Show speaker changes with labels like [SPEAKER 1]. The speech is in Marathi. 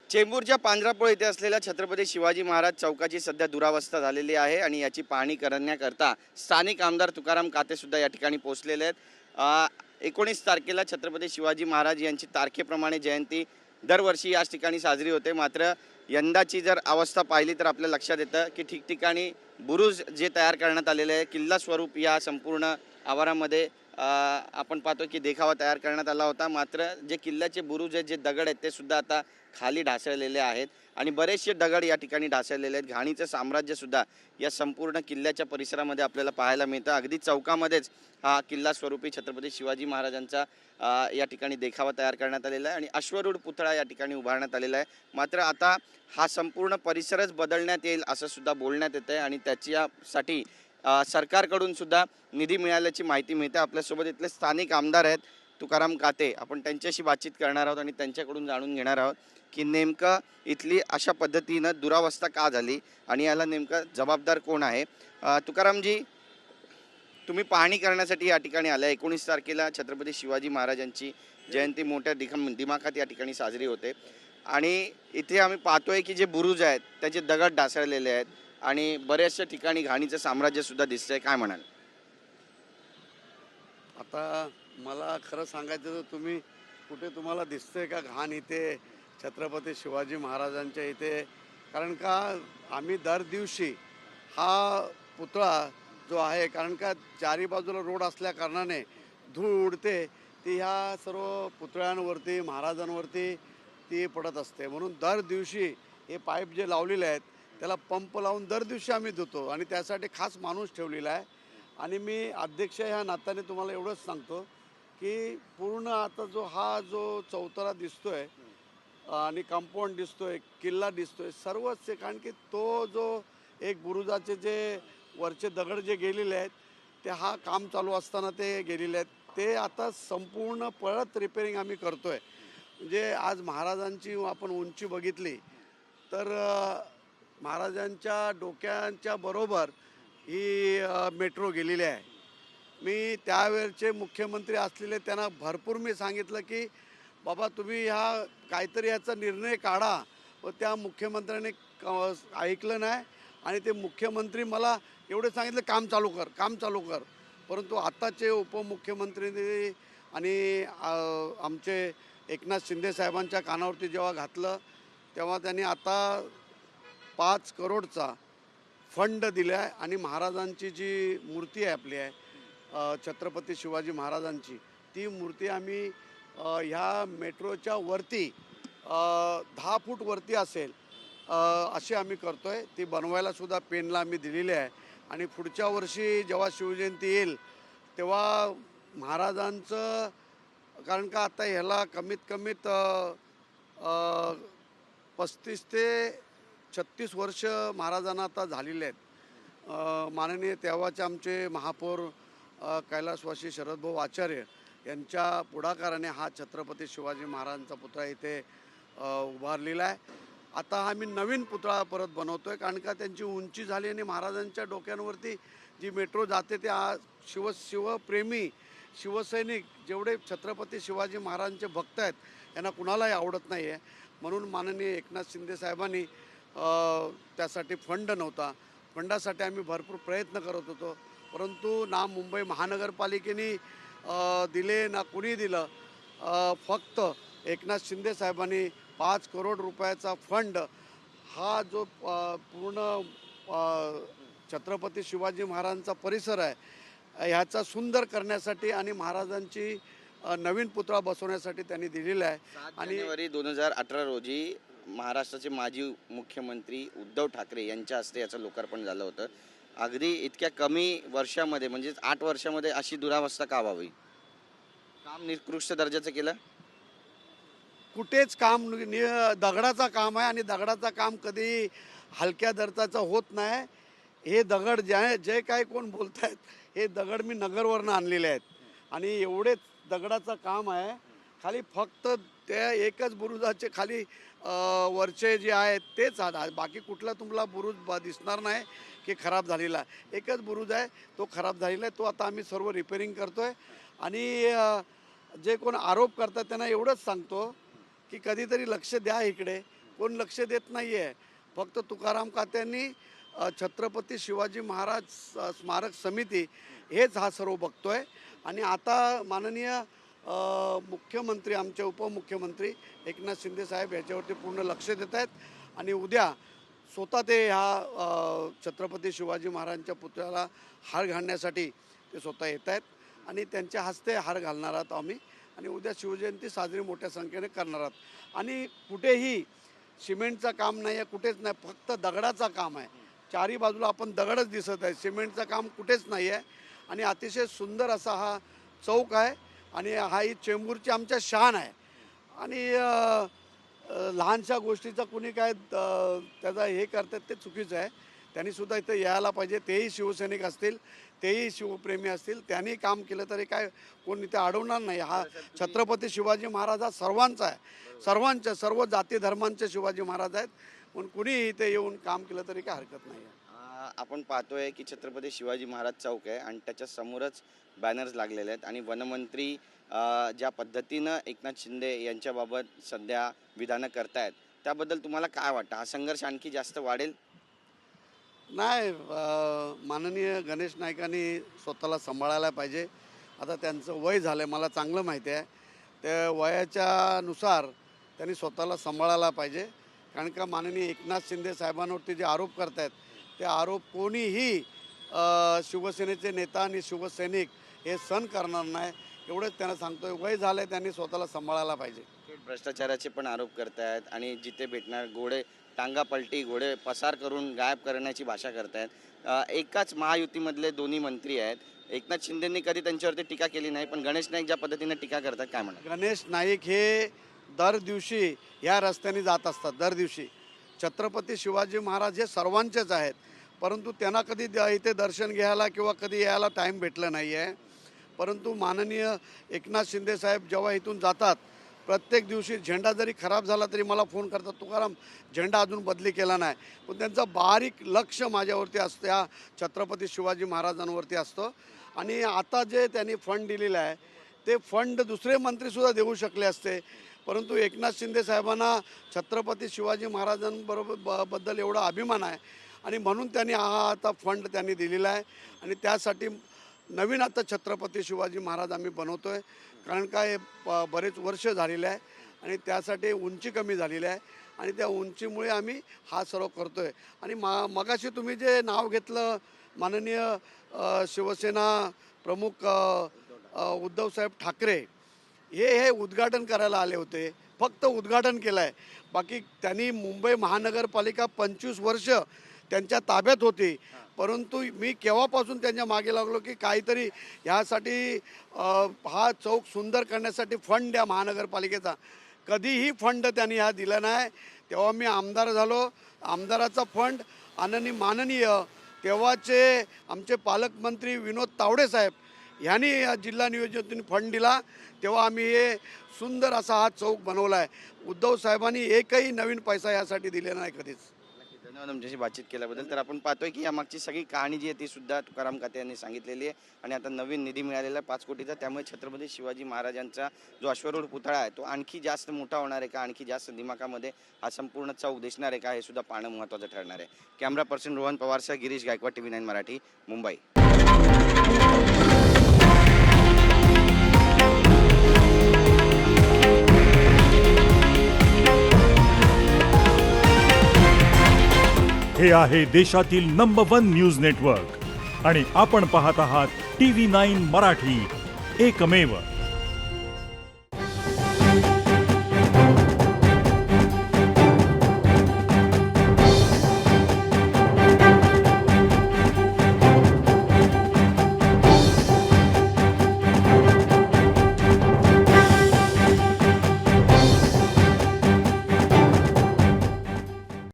[SPEAKER 1] चेंबूरच्या पांढरापूळ येथे असलेल्या छत्रपती शिवाजी महाराज चौकाची सध्या दुरावस्था झालेली आहे आणि याची पाहणी करण्याकरता स्थानिक आमदार तुकाराम काते सुद्धा या ठिकाणी पोहोचलेले आहेत. 19 तारखेला छत्रपती शिवाजी महाराज यांची तारखेप्रमाणे जयंती दरवर्षी याच ठिकाणी साजरी होते. मात्र यंदाची जर अवस्था पाहिली तर आपल्या लक्षात येतं की ठिकठिकाणी बुरुज जे तयार करण्यात आलेले आहे, किल्ला स्वरूप या संपूर्ण आवारामध्ये आपण पाहतो की देखावा तयार करण्यात आला होता. मात्र जे किल्ल्याचे बुरुज आहेत, जे दगड आहेत, ते सुद्धा आता खाली ढासळलेले आहेत आणि बरेचसे दगड या ठिकाणी ढासळलेले आहेत. घाणीचं साम्राज्य सुद्धा या संपूर्ण किल्ल्याच्या परिसरामध्ये आपल्याला पाहायला मिळतं. अगदी चौकामध्येच हा किल्ला स्वरूपी छत्रपती शिवाजी महाराजांचा या ठिकाणी देखावा तयार करण्यात आलेला आहे आणि अश्वरूढ पुतळा या ठिकाणी उभारण्यात आलेला आहे. मात्र आता हा संपूर्ण परिसरच बदलण्यात येईल असं सुद्धा बोलण्यात येतं आहे आणि त्याच्यासाठी सरकारकडून सुद्धा निधी मिळाल्याची माहिती मिळते. आपल्यासोबत इथले स्थानिक आमदार आहेत तुकाराम काते, आपण त्यांच्याशी बातचीत करणार आहोत आणि त्यांच्याकडून जाणून घेणार आहोत की नेमकं इथली अशा पद्धतीनं दुरावस्था का झाली आणि याला नेमकं जबाबदार कोण आहे. तुकारामजी, तुम्ही पाहणी करण्यासाठी या ठिकाणी आल्या. 19 तारखेला छत्रपती शिवाजी महाराजांची जयंती मोठ्या दिमाखात या ठिकाणी साजरी होते आणि इथे आम्ही पाहतोय की जे बुरुज आहेत त्याचे दगड ढासळलेले आहेत आणि बऱ्याचशा ठिकाणी घाणीचं साम्राज्य सुद्धा दिसतंय. काय म्हणाल?
[SPEAKER 2] आता मला खरं सांगायचं तर कुठे तुम्हाला दिसतंय का घाण इथे छत्रपती शिवाजी महाराजांच्या इथे? कारण का आम्ही दर दिवशी हा पुतळा जो आहे, कारण का चारी बाजूला रोड असल्या कारणाने धूळ उडते, ती ह्या सर्व पुतळ्यांवरती महाराजांवरती ती पडत असते. म्हणून दर दिवशी हे पाईप जे लावलेले आहेत त्याला पंप लावून दर दिवशी आम्ही धुतो आणि त्यासाठी खास माणूस ठेवलेला आहे. आणि मी अध्यक्ष ह्या नात्याने तुम्हाला एवढंच सांगतो की पूर्ण आता जो चौतारा दिसतोय आणि कंपाऊंड दिसतोय, किल्ला दिसतोय, सर्वच आहे. कारण की तो जो एक बुरुजाचे जे वरचे दगड जे गेलेले आहेत ते हा काम चालू असताना ते गेलेले आहेत, ते आता संपूर्ण परत रिपेअरिंग आम्ही करतोय. म्हणजे आज महाराजांची आपण उंची बघितली तर महाराजांच्या डोक्यांच्या बरोबर ही मेट्रो गेलेली आहे. मी त्यावेळचे मुख्यमंत्री असलेले त्यांना भरपूर मी सांगितलं की बाबा तुम्ही काहीतरी ह्याचा निर्णय काढा, व त्या मुख्यमंत्र्यांनी ऐकलं नाही आणि ते मुख्यमंत्री मला एवढे सांगितलं काम चालू कर. परंतु आताचे उपमुख्यमंत्री आणि आमचे एकनाथ शिंदे साहेबांच्या कानावरती जेव्हा घातलं तेव्हा त्यांनी आता 5 करोडचा फंड दिला आहे आणि महाराजांची जी मूर्ती आहे आपली आहे छत्रपती शिवाजी महाराजांची, ती मूर्ती आम्ही ह्या मेट्रोच्या वरती 10 फूट वरती असेल अशी आम्ही करतो आहे. ती बनवायलासुद्धा पेनला आम्ही दिलेली आहे आणि पुढच्या वर्षी जेव्हा शिवजयंती येईल तेव्हा महाराजांचं, कारण का आता ह्याला कमीत कमीत 35 ते 36 वर्ष महाराजांना आता झालेले आहेत. माननीय तेव्हाचे आमचे महापौर कैलासवासी शरदभाऊ आचार्य यांच्या पुढाकाराने हा छत्रपती शिवाजी महाराजांचा पुतळा इथे उभारलेला आहे. आता आम्ही नवीन पुतळा परत बनवतो आहे, कारण का त्यांची उंची झाली आणि महाराजांच्या डोक्यांवरती जी मेट्रो जाते ते शिवप्रेमी शिवसैनिक जेवढे छत्रपती शिवाजी महाराजांचे भक्त आहेत यांना कुणालाही आवडत नाही आहे. म्हणून माननीय एकनाथ शिंदे साहेबांनी त्यासाठी फंड नव्हता, फंडासाठी आम्ही भरपूर प्रयत्न करत होतो, परंतु ना मुंबई महानगरपालिकेने दिले ना कुणी दिलं. फक्त एकनाथ शिंदे साहेबांनी 5 करोड रुपयाचा फंड हा जो पूर्ण छत्रपती शिवाजी महाराजांचा परिसर आहे ह्याचा सुंदर करण्यासाठी आणि महाराजांची नवीन पुतळा बसवण्यासाठी त्यांनी दिलेला आहे.
[SPEAKER 1] 7 जानेवारी 2018 रोजी महाराष्ट्राचे माजी मुख्यमंत्री उद्धव ठाकरे यांच्या हस्ते याचं लोकार्पण झालं होतं. अगदी इतक्या कमी वर्षामध्ये म्हणजेच 8 वर्षामध्ये अशी दुरावस्था का व्हावी? काम निकृष्ट दर्जाचं केलं.
[SPEAKER 2] कुठेच काम दगडाचा काम आहे आणि दगडाचा काम कधी हलक्या दर्जाचा होत नाही. हे दगड जे काय कोण बोलत आहेत हे दगड मी नगरवरनं आणलेले आहेत आणि एवढेच दगडाचं काम आहे. खाली फक्त त्या एकच बुरुजाचे खाली वरचे जे आहेत तेच, बाकी कुठला तुम्हाला बुरुज दिसणार नाही की खराब झालेला. एकच बुरुज आहे तो खराब झालेला आहे, तो आता आम्ही सर्व रिपेअरिंग करतो आहे. आणि जे कोण आरोप करतात त्यांना एवढंच सांगतो की कधीतरी लक्ष द्या इकडे. कोण लक्ष देत नाही आहे. फक्त तुकाराम कात्यांनी छत्रपती शिवाजी महाराज स्मारक समिती हेच हा सर्व बघतोय. आणि आता माननीय मुख्यमंत्री, आमचे उपमुख्यमंत्री एकनाथ शिंदे साहेब याच्यावरती पूर्ण लक्ष देत आहेत. आणि उद्या स्वतः ते ह्या छत्रपती शिवाजी महाराजांच्या पुतळ्याला हार घालण्यासाठी ते स्वतः येत आहेत आणि त्यांच्या हस्ते हार घालणार आहोत आम्ही. आणि उद्या शिवजयंती साजरी मोठ्या संख्येने करणार आहोत. आणि कुठेही सिमेंटचं काम नाही आहे, कुठेच नाही, फक्त दगडाचं काम आहे. चारी बाजूला आपण दगडच दिसत आहे, सिमेंटचं काम कुठेच नाही आहे. आणि अतिशय सुंदर असा हा चौक आहे. आणि हा ही चेंबूरची आमच्या शान आहे. आणि लहानशा गोष्टीचा कुणी काय त्याचा हे करतात ते चुकीचं आहे. त्यांनीसुद्धा इथं यायला पाहिजे. तेही शिवसैनिक असतील, तेही शिवप्रेमी असतील, त्यांनी काम केलं तरी काय कोण इथे अडवणार नाही. हा छत्रपती शिवाजी महाराज हा सर्वांचा आहे, सर्वांच्या, सर्व जाती धर्मांचे शिवाजी महाराज आहेत. म्हणून कुणी इथे येऊन काम केलं तरी काय हरकत नाही आहे.
[SPEAKER 1] आपण पाहतोय की छत्रपती शिवाजी महाराज चौक आहे आणि त्याच्या समोरच बॅनर्स लागलेले आहेत. आणि वनमंत्री ज्या पद्धतीनं एकनाथ शिंदे यांच्याबाबत सध्या विधानं करतायत त्याबद्दल तुम्हाला काय वाटतं? हा संघर्ष आणखी जास्त वाढेल?
[SPEAKER 2] नाही, माननीय गणेश नाईकांनी स्वतःला सांभाळायला पाहिजे. आता त्यांचं वय झालं आहे, मला चांगलं माहिती आहे. त्या वयाच्यानुसार त्यांनी स्वतःला सांभाळायला पाहिजे. कारण का माननीय एकनाथ शिंदे साहेबांवरती जे आरोप करत आहेत ते आरोप कोणीही शिवसेनेचे नेता आणि शिवसैनिक हे सहन करणार नाही. एवढंच त्यांना सांगतोय, वय झालं आहे, त्यांनी स्वतःला सांभाळायला पाहिजे.
[SPEAKER 1] भ्रष्टाचाराचे पण आरोप करतायत आणि जिथे भेटणार घोडे टांगा पलटी, घोडे पसार करून गायब करण्याची भाषा करतायत. एकाच महायुतीमधले दोन्ही मंत्री आहेत. एकनाथ शिंदेंनी कधी त्यांच्यावरती टीका केली नाही, पण गणेश नाईक ज्या पद्धतीने टीका करतात काय म्हणा?
[SPEAKER 2] गणेश नाईक हे दर दिवशी या रस्त्याने जात असतात. दर दिवशी छत्रपती शिवाजी महाराज हे सर्वांचेच आहेत, परंतु त्यांना कधी इथे दर्शन घ्यायला किंवा कधी यायला टाईम भेटला नाही आहे. परंतु माननीय एकनाथ शिंदे साहेब जेव्हा इथून जातात, प्रत्येक दिवशी झेंडा जरी खराब झाला तरी मला फोन करतात, तुकाराम झेंडा अजून बदली केला नाही. पण त्यांचं बारीक लक्ष माझ्यावरती असतं, या छत्रपती शिवाजी महाराजांवरती असतं. आणि आता जे त्यांनी फंड दिलेलं आहे ते फंड दुसरे मंत्रीसुद्धा देऊ शकले असते, परंतु एकनाथ शिंदे साहेबांना छत्रपती शिवाजी महाराजांबद्दल एवढा अभिमान आहे आणि म्हणून त्यांनी हा आता फंड त्यांनी दिलेला आहे. आणि त्यासाठी नवीन आता छत्रपती शिवाजी महाराज आम्ही बनवतो आहे. कारण काय बरेच वर्ष झालेले आहे आणि त्यासाठी उंची कमी झालेली आहे आणि त्या उंचीमुळे आम्ही हा सर्व करतो आहे. आणि मगाशी तुम्ही जे नाव घेतलं, माननीय शिवसेना प्रमुख उद्धवसाहेब ठाकरे हे उद्घाटन करायला आले होते. फक्त उद्घाटन केलं आहे, बाकी त्यांनी मुंबई महानगरपालिका 25 वर्ष त्यांच्या ताब्यात होती. परंतु मी केव्हापासून त्यांच्या मागे लागलो की काहीतरी ह्यासाठी हा चौक सुंदर करण्यासाठी फंड द्या महानगरपालिकेचा. कधीही फंड त्यांनी हा दिला नाही. तेव्हा मी आमदार झालो, आमदाराचा फंड आणि माननीय तेव्हाचे आमचे पालकमंत्री विनोद तावडे साहेब ह्यांनी जिल्हा नियोजनातून फंड दिला. तेव्हा आम्ही हे सुंदर असा हा चौक बनवला आहे. उद्धव साहेबांनी एकही नवीन पैसा यासाठी दिलेला नाही कधीच.
[SPEAKER 1] धन्यवाद आमच्याशी बातचीत केल्याबद्दल. तर आपण पाहतोय की यामागची सगळी कहाणी जी आहे ती सुद्धा तुकाराम काते यांनी सांगितलेली आहे. आणि आता नवीन निधी मिळालेला आहे 5 कोटीचा, त्यामुळे छत्रपती शिवाजी महाराजांचा जो अश्वरूढ पुतळा आहे तो आणखी जास्त मोठा होणार आहे का, आणखी जास्त दिमाखामध्ये हा संपूर्ण चौक दिसणार आहे का, हे सुद्धा पाहणं महत्त्वाचं ठरणार आहे. कॅमेरा पर्सन रोहन पवारसह गिरीश गायकवाड, TV9 मराठी, मुंबई.
[SPEAKER 3] हे आहे देशातील नंबर 1 न्यूज नेटवर्क आणि आपण पाहत आहात TV9 मराठी, एकमेव.